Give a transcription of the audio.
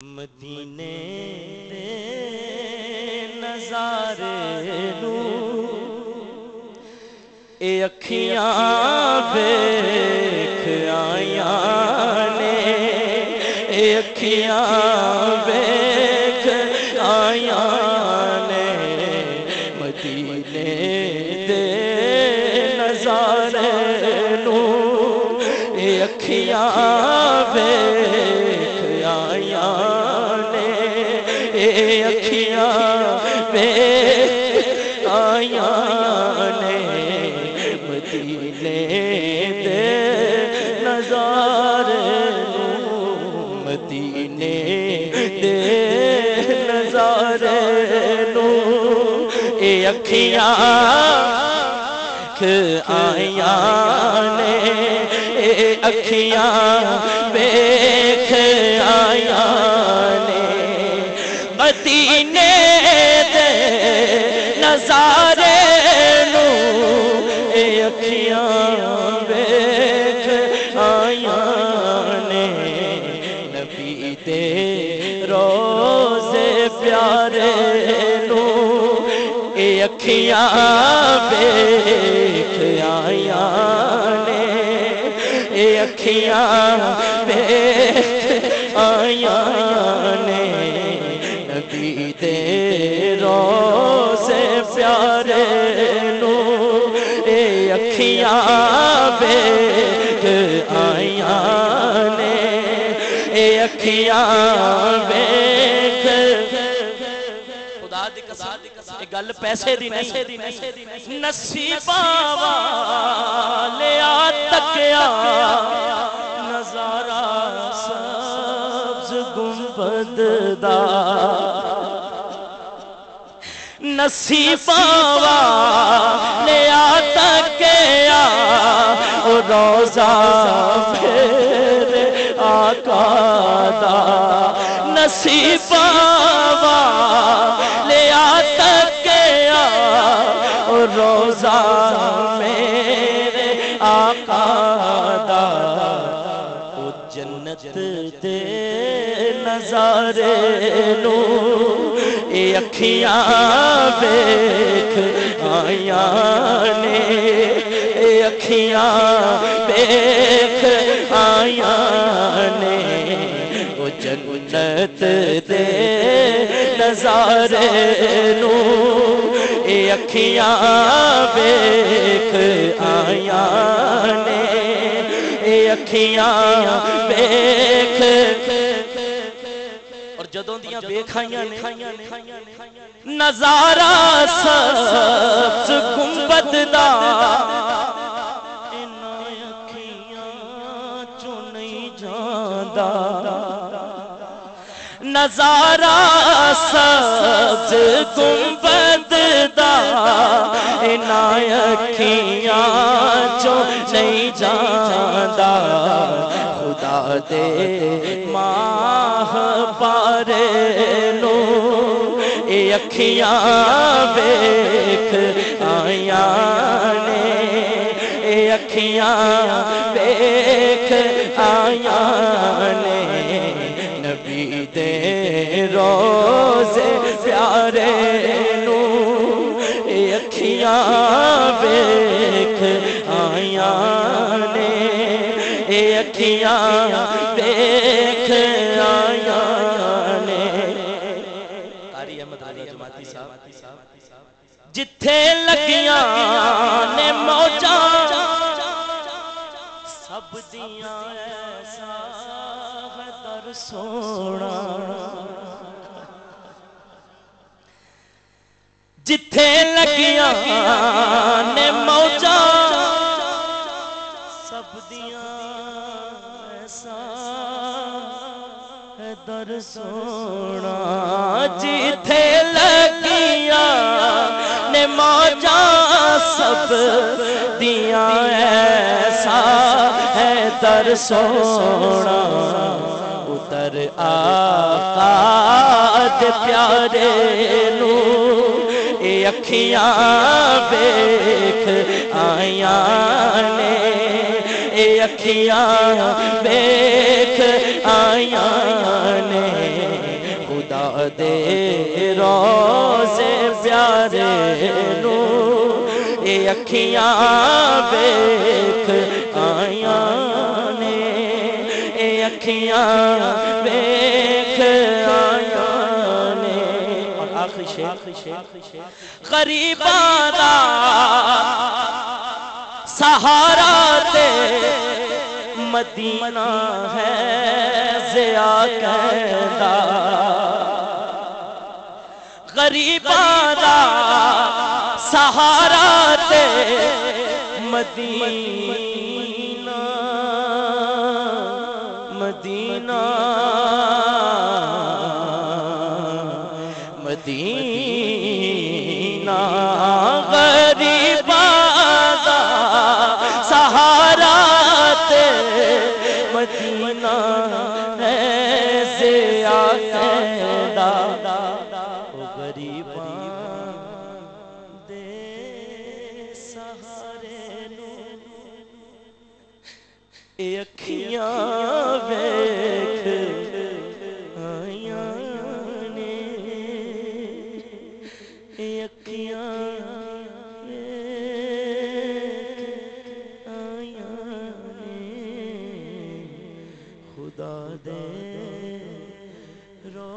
مدینے دے نظارے نو اے اکھیاں ویکھ آیاں نے، اے اکھیاں ویکھ آیاں نے، مدینے دے نظارے نو اے اکھیاں ویکھ آیاں نے، اے اکھیاں ویکھ آیاں نے، مدینے دے نظارے نو، مدینے دے نظارے نو اے اکھیاں آیاں نے، اے اکھیاں ویکھ آیاں نے، مدینے دے نظارے نو اے اکھیاں ویکھ آیاں نے، نبی دے روزے پیارے نو اے اکھیاں ویکھ آیاں نے، اے اکھیاں ویکھ آیاں نے، نبی دے روزے پیارے نو اے اکھیاں ویکھ آیاں نے، اے اکھیاں ویکھ، خدا دی قسم یہ گل پیسے دی نہیں، نصیباں والیا تکیا نظارہ سبز گنبد دا، نصیباں والیا تکیا روضہ میرے آقا دا، نصیباں والیا تکیا روضہ میرے آقا دا، او جنت دے نظارے نو اے اکھیاں ویکھ آیاں نے، اے اکھیاں ویکھ آیاں نے، او جنت دے نظارے نو اے اکھیاں ویکھ آیاں نے، اے اکھیاں ویکھ، اور جدوں دیاں ویکھ آیاں نے نظارہ سبز گنبد دا، انہاں اکھیاں چوں نہیں جاندا، نظارہ سبز گنبد دا انہاں اکھیاں چوں نہیں جاندا، خدا دے ماہ پارے نو اے اکھیاں ویکھ آیاں نے، اے اکھیاں ویکھ آیاں نے، نبی دے روزے پیارے نو اے اکھیاں ویکھ آیاں نے، اے اکھیاں ویکھ آیاں نے، قاری احمد رضا جماعتی صاحب جتھے لگیاں نے موجاں سب دیاں ایسا ہے در سونا، جتھے لگیاں نے موجاں سب دیاں ایسا ہے در سونا، جتھے لگیاں نے موجاں سب دیاں ایسا ہے در سونا، ادھر آقا دے پیارے نو اے اکھیاں ویکھ آیاں نے، اے اکھیاں ویکھ آیاں نے دے روزے پیارے نو اے اکھیاں ویکھ آیاں نے اے اکھیاں ویکھ آیاں نے اور آخری شعر غریباں دا سہارا تے مدینہ ہے زیا کہندا غریباں دا سہارا تے مدینہ مدینہ مدینہ غریباں دا سہارا تے مدینہ ہے زیا کہندا او غریباں دے سہارے نو اے اکھیاں ویکھ آیاں نے اے اکھیاں ویکھ آیاں نے خدا دے رو